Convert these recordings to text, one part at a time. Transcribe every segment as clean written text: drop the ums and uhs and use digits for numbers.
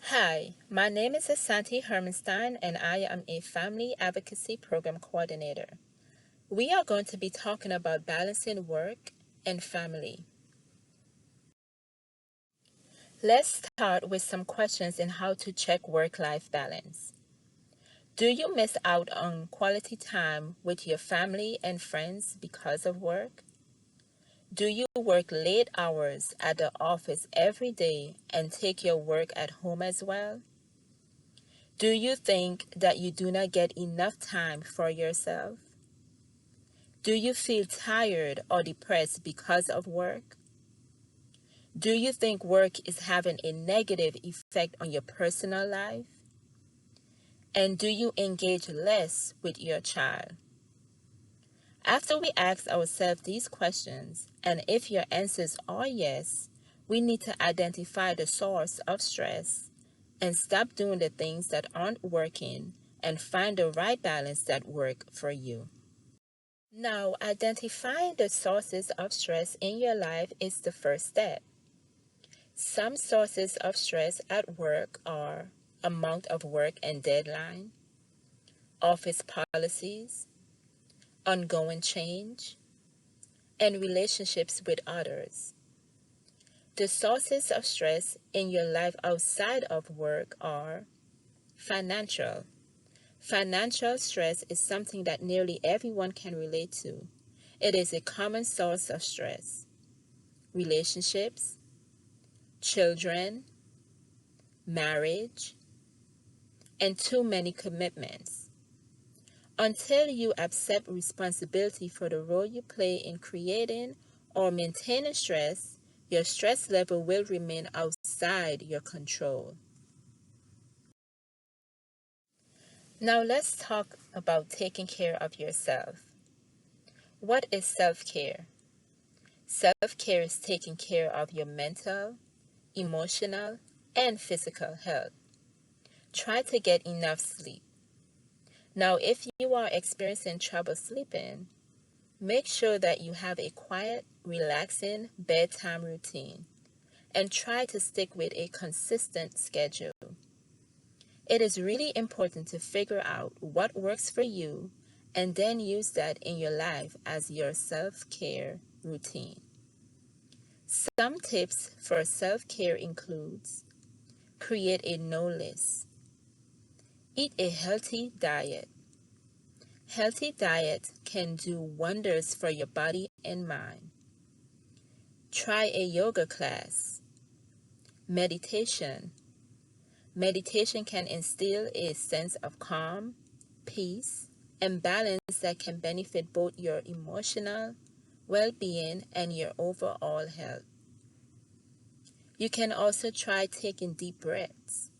Hi, my name is Asante Hermanstein and I am a Family Advocacy Program Coordinator. We are going to be talking about balancing work and family. Let's start with some questions on how to check work-life balance. Do you miss out on quality time with your family and friends because of work? Do you work late hours at the office every day and take your work at home as well? Do you think that you do not get enough time for yourself? Do you feel tired or depressed because of work? Do you think work is having a negative effect on your personal life? And do you engage less with your child? After we ask ourselves these questions, and if your answers are yes, we need to identify the source of stress and stop doing the things that aren't working and find the right balance that work for you. Now, identifying the sources of stress in your life is the first step. Some sources of stress at work are amount of work and deadline, office policies, ongoing change, and relationships with others. The sources of stress in your life outside of work are financial. Financial stress is something that nearly everyone can relate to. It is a common source of stress. Relationships, children, marriage, and too many commitments. Until you accept responsibility for the role you play in creating or maintaining stress, your stress level will remain outside your control. Now let's talk about taking care of yourself. What is self-care? Self-care is taking care of your mental, emotional, and physical health. Try to get enough sleep. Now, if you are experiencing trouble sleeping, make sure that you have a quiet, relaxing bedtime routine and try to stick with a consistent schedule. It is really important to figure out what works for you and then use that in your life as your self-care routine. Some tips for self-care includes create a no list. Eat a healthy diet. Healthy diet can do wonders for your body and mind. Try a yoga class. Meditation. Meditation can instill a sense of calm, peace, and balance that can benefit both your emotional well-being and your overall health. You can also try taking deep breaths.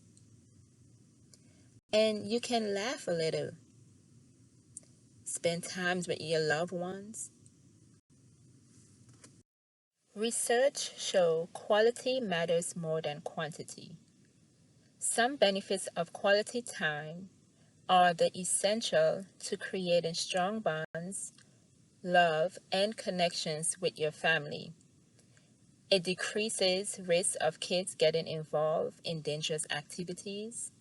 And you can laugh a little. Spend times with your loved ones. Research show quality matters more than quantity. Some benefits of quality time are the essential to creating strong bonds, love, and connections with your family. It decreases risk of kids getting involved in dangerous activities,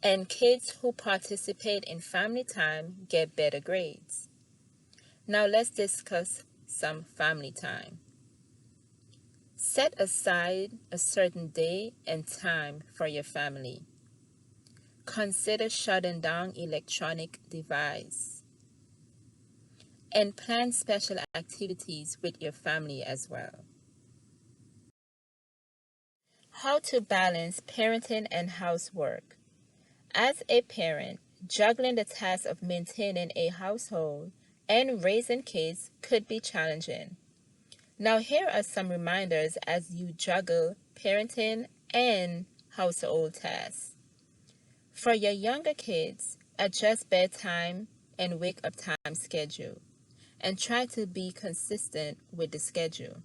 and kids who participate in family time get better grades. Now let's discuss some family time. Set aside a certain day and time for your family. Consider shutting down electronic devices. And plan special activities with your family as well. How to balance parenting and housework. As a parent, juggling the task of maintaining a household and raising kids could be challenging. Now, here are some reminders as you juggle parenting and household tasks. For your younger kids, adjust bedtime and wake up time schedule and try to be consistent with the schedule.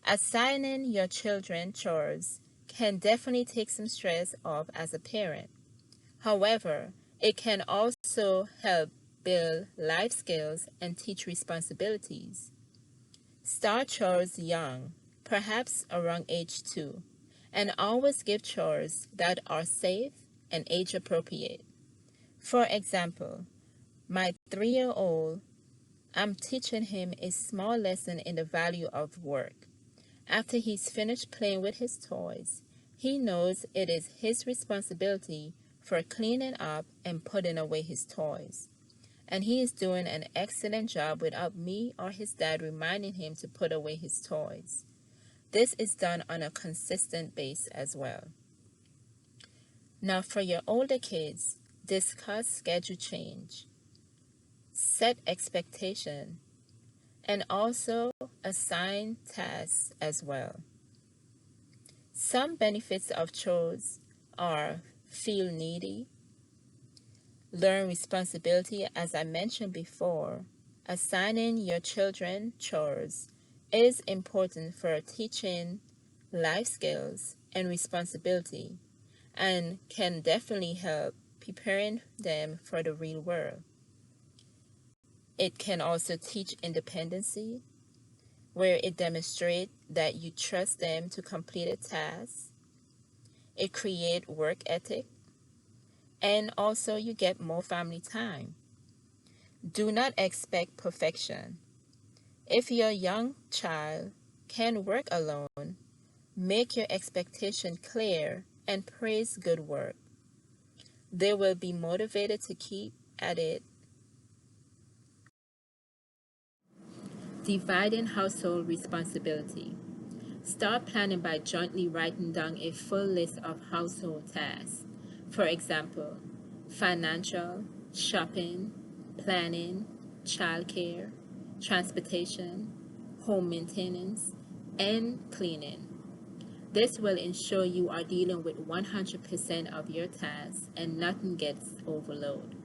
Assigning your children chores can definitely take some stress off as a parent. However, it can also help build life skills and teach responsibilities. Start chores young, perhaps around age 2, And always give chores that are safe and age appropriate. For example, my 3-year-old, I'm teaching him a small lesson in the value of work. After he's finished playing with his toys, he knows it is his responsibility for cleaning up and putting away his toys. And he is doing an excellent job without me or his dad reminding him to put away his toys. This is done on a consistent basis as well. Now, for your older kids, discuss schedule change, set expectation, and also assign tasks as well. Some benefits of chores are feel needy, learn responsibility, as I mentioned before. Assigning your children chores is important for teaching life skills and responsibility and can definitely help preparing them for the real world. It can also teach independency, where it demonstrates that you trust them to complete a task. It creates work ethic, and also you get more family time. Do not expect perfection. If your young child can work alone, make your expectation clear and praise good work. They will be motivated to keep at it. Dividing household responsibility. Start planning by jointly writing down a full list of household tasks. For example, financial, shopping, planning, childcare, transportation, home maintenance, and cleaning. This will ensure you are dealing with 100% of your tasks and nothing gets overloaded.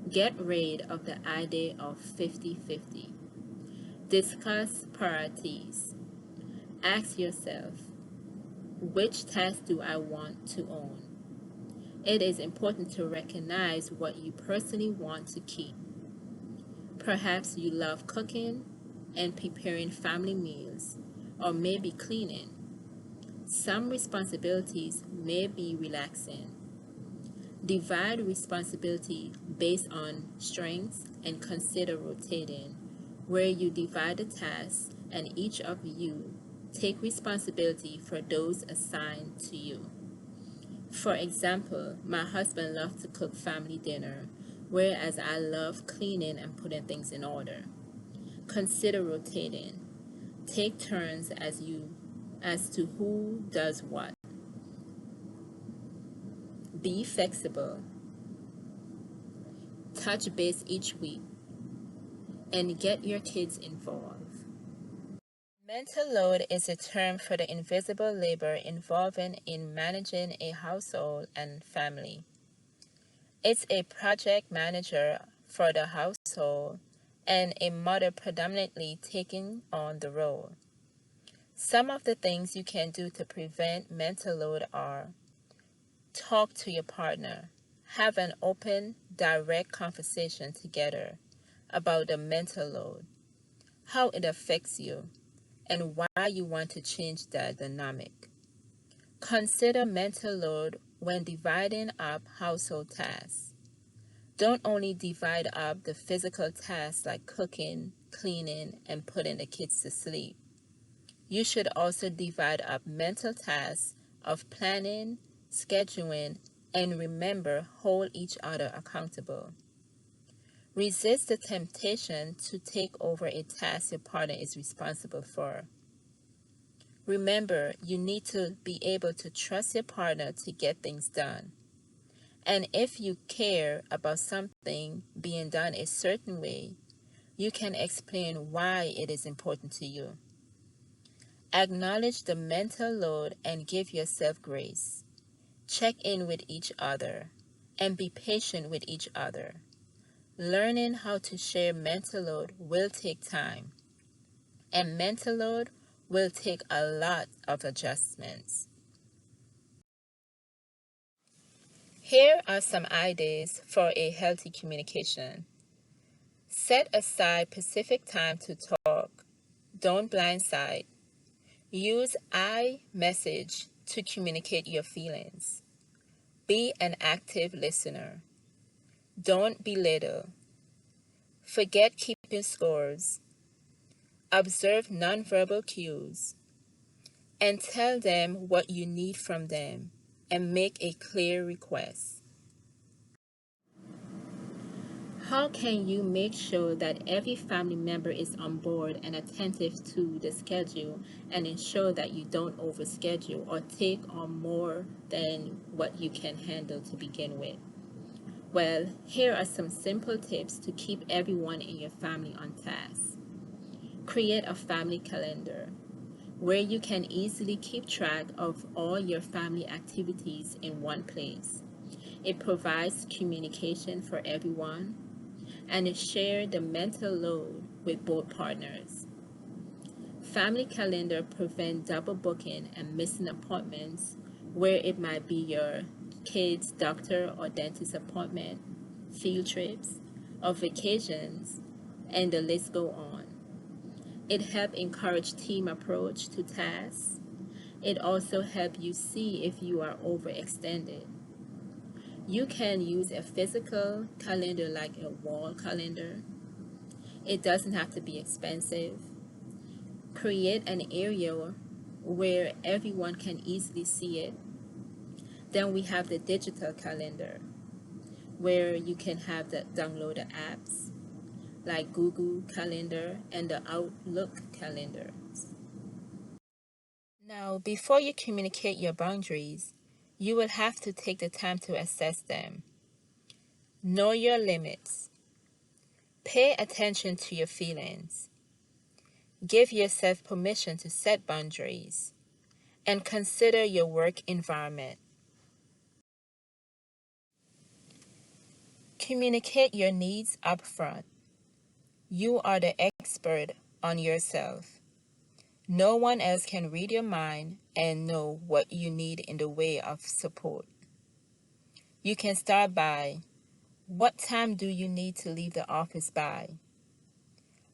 Get rid of the idea of 50-50. Discuss priorities. Ask yourself, which task do I want to own? It is important to recognize what you personally want to keep. Perhaps you love cooking and preparing family meals, or maybe cleaning. Some responsibilities may be relaxing. Divide responsibility based on strengths and consider rotating, where you divide the tasks and each of you take responsibility for those assigned to you. For example, my husband loves to cook family dinner, whereas I love cleaning and putting things in order. Consider rotating. Take turns as to who does what. Be flexible. Touch base each week and get your kids involved. Mental load is a term for the invisible labor involving in managing a household and family. It's a project manager for the household and a mother predominantly taking on the role. Some of the things you can do to prevent mental load are: talk to your partner. Have an open, direct conversation together about the mental load, how it affects you, and why you want to change that dynamic. Consider mental load when dividing up household tasks. Don't only divide up the physical tasks like cooking, cleaning, and putting the kids to sleep. You should also divide up mental tasks of planning, scheduling, and remember, hold each other accountable. Resist the temptation to take over a task your partner is responsible for. Remember, you need to be able to trust your partner to get things done. And if you care about something being done a certain way, you can explain why it is important to you. Acknowledge the mental load and give yourself grace. Check in with each other and be patient with each other. Learning how to share mental load will take time, and mental load will take a lot of adjustments. Here are some ideas for a healthy communication. Set aside specific time to talk. Don't blindside. Use I message to communicate your feelings. Be an active listener. Don't belittle. Forget keeping scores. Observe nonverbal cues and tell them what you need from them and make a clear request. How can you make sure that every family member is on board and attentive to the schedule and ensure that you don't overschedule or take on more than what you can handle to begin with? Well, here are some simple tips to keep everyone in your family on task. Create a family calendar where you can easily keep track of all your family activities in one place. It provides communication for everyone and it shares the mental load with both partners. Family calendar prevent double booking and missing appointments where it might be your kid's doctor or dentist appointment, field trips, or vacations, and the list go on. It helps encourage team approach to tasks. It also helps you see if you are overextended. You can use a physical calendar like a wall calendar. It doesn't have to be expensive. Create an area where everyone can easily see it. Then we have the digital calendar where you can have the downloaded apps like Google Calendar and the Outlook calendars. Now, before you communicate your boundaries, you will have to take the time to assess them. Know your limits. Pay attention to your feelings. Give yourself permission to set boundaries. And consider your work environment. Communicate your needs upfront. You are the expert on yourself. No one else can read your mind and know what you need in the way of support. You can start by, what time do you need to leave the office by?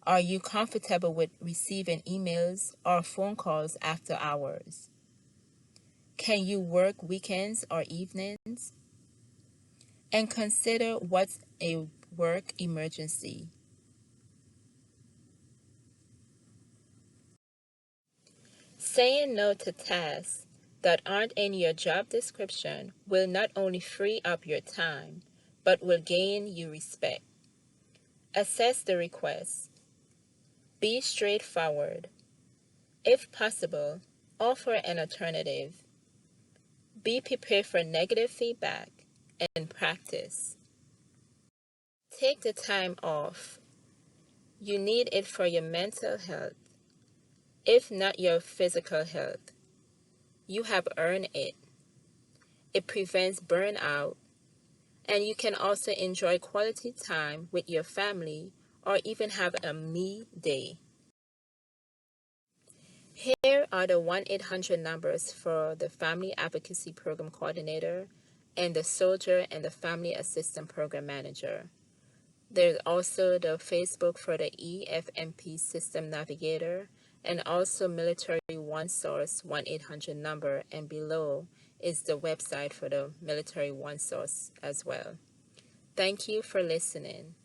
Are you comfortable with receiving emails or phone calls after hours? Can you work weekends or evenings? And consider what's a work emergency. Saying no to tasks that aren't in your job description will not only free up your time, but will gain you respect. Assess the request. Be straightforward. If possible, offer an alternative. Be prepared for negative feedback and practice. Take the time off. You need it for your mental health, if not your physical health. You have earned it. It prevents burnout, and you can also enjoy quality time with your family or even have a me day. Here are the 1-800 numbers for the Family Advocacy Program Coordinator and the Soldier and the Family Assistant Program Manager. There's also the Facebook for the EFMP System Navigator and also Military One Source 1-800 number, and below is the website for the Military One Source as well. Thank you for listening.